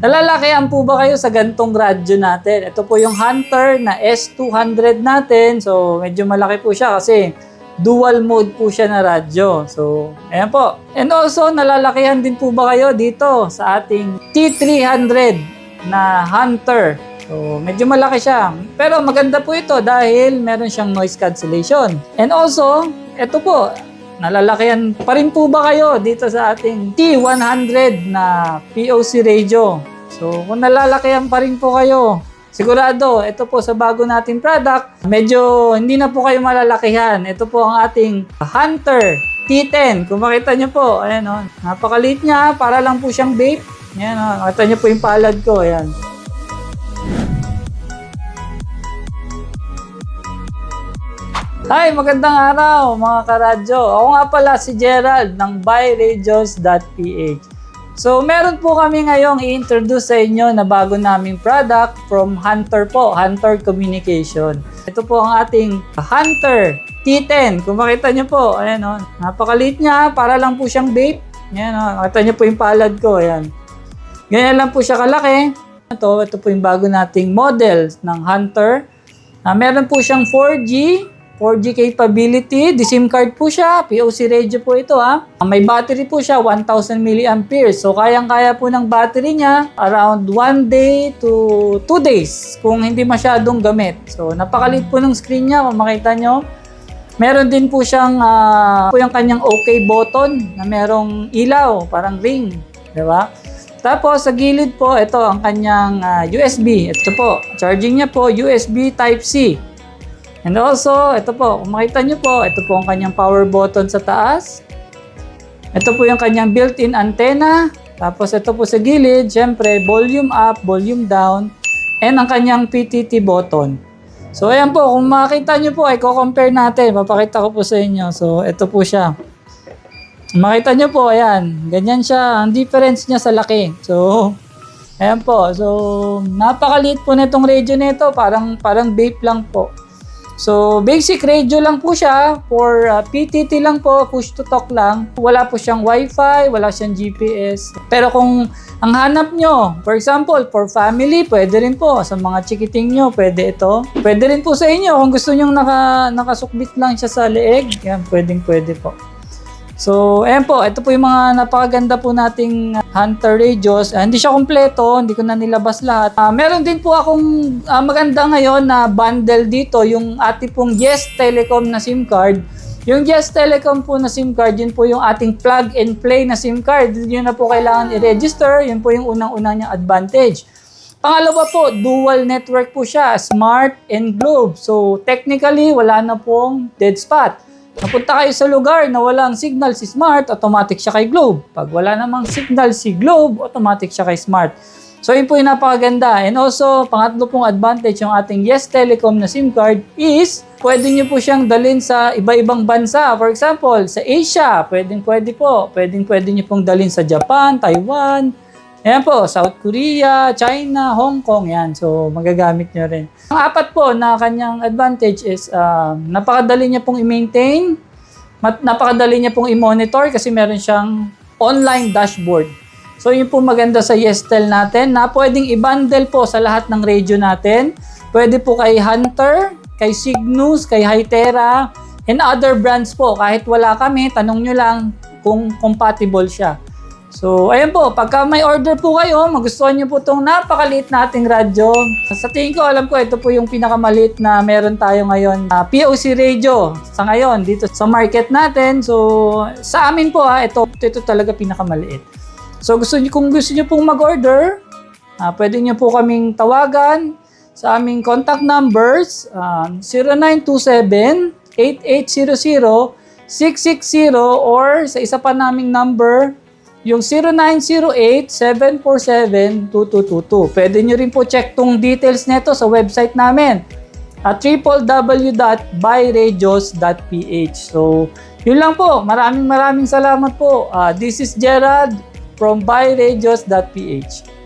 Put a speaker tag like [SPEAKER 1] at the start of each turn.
[SPEAKER 1] Nalalakihan po ba kayo sa gantong radyo natin? Ito po yung Hunter na S200 natin. So, medyo malaki po siya kasi dual mode po siya na radyo. So, ayan po. And also, nalalakihan din po ba kayo dito sa ating T300 na Hunter? So, medyo malaki siya. Pero maganda po ito dahil meron siyang noise cancellation. And also, ito po, nalalakihan pa rin po ba kayo dito sa ating T100 na POC radio? So, kung nalalakihan pa rin po kayo, sigurado, ito po sa bago nating product, medyo hindi na po kayo malalakihan. Ito po ang ating Hunter T10. Kung makita nyo po, ayan o, napakaliit niya, para lang po siyang vape. Ayan o, makita nyo po yung palad ko, ayan. Hi, magandang araw mga karadyo. Ako nga pala si Gerald ng buyradios.ph. So, meron po kami ngayong i-introduce sa inyo na bago naming product from Hunter po, Hunter Communication. Ito po ang ating Hunter T10. Kung makita nyo po, ayan o, napakaliit niya, para lang po siyang vape. Ayan o, makita nyo po yung palad ko, ayan. Ganyan lang po siya kalaki. Ito po yung bago nating model ng Hunter. Meron po siyang 4G capability, di SIM card po siya, POC radio po ito ha. May battery po siya, 1000 mAh. So kayang-kaya po ng battery niya around 1 day to 2 days kung hindi masyadong gamit. So napakaliit po ng screen niya, kung makita nyo. Meron din po siyang yung kanyang OK button na merong ilaw, parang ring, di ba? Tapos sa gilid po, ito ang kanyang USB. Ito po, charging niya po, USB Type-C. And also, ito po, kung makita nyo po, ito po ang kanyang power button sa taas. Ito po yung kanyang built-in antenna. Tapos ito po sa gilid, syempre, volume up, volume down, and ang kanyang PTT button. So, ayan po, kung makita nyo po, ay compare natin. Papakita ko po sa inyo. So, ito po siya. Kung makita nyo po, ayan, ganyan siya. Ang difference niya sa laki. So, ayan po. So, napakaliit po nitong radio nito. Parang vape lang po. So, basic radio lang po siya for PTT lang po, push to talk lang. Wala po siyang Wi-Fi, wala siyang GPS. Pero kung ang hanap nyo, for example, for family, pwede rin po. Sa mga chikiting nyo, pwede ito. Pwede rin po sa inyo kung gusto nyo nakasukbit lang siya sa leeg. Yan, pwede po. So, ayan po. Ito po yung mga napakaganda po nating Hunter radios. Hindi siya kompleto. Hindi ko na nilabas lahat. Meron din po akong maganda ngayon na bundle dito. Yung ating pong Yes Telecom na SIM card. Yung Yes Telecom po na SIM card, yun po yung ating plug and play na SIM card. Yun na po kailangan i-register. Yun po yung unang-unang niyang advantage. Pangalawa po, dual network po siya. Smart and Globe. So, technically, wala na pong dead spot. Napunta kayo sa lugar na walang signal si Smart, automatic siya kay Globe. Pag wala namang signal si Globe, automatic siya kay Smart. So yun po yung napakaganda. And also, pangatlo pong advantage yung ating Yes Telecom na SIM card is pwede nyo po siyang dalhin sa iba-ibang bansa. For example, sa Asia, pwede po. Pwede nyo pong dalhin sa Japan, Taiwan, ayan po, South Korea, China, Hong Kong, yan. So, magagamit nyo rin. Ang apat po na kanyang advantage is napakadali niya pong i-maintain, napakadali niya pong i-monitor kasi meron siyang online dashboard. So, yun po maganda sa Yestel natin na pwedeng i-bundle po sa lahat ng radio natin. Pwede po kay Hunter, kay Cygnus, kay Hytera, and other brands po. Kahit wala kami, tanong nyo lang kung compatible siya. So, ayan po, pagka may order po kayo, magustuhan nyo po itong napakaliit nating radyo. Sa tingin ko, alam ko, ito po yung pinakamaliit na meron tayo ngayon. POC radio sa ngayon, dito sa market natin. So, sa amin po, ito talaga pinakamaliit. So, kung gusto nyo pong mag-order, pwede nyo po kaming tawagan sa aming contact numbers, 0927-8800-660 or sa isa pa naming number, yung 0908-747-2222. Pwede nyo rin po check tong details neto sa website namin at www.buyradios.ph. So, yun lang po. Maraming salamat po. This is Gerald from buyradios.ph.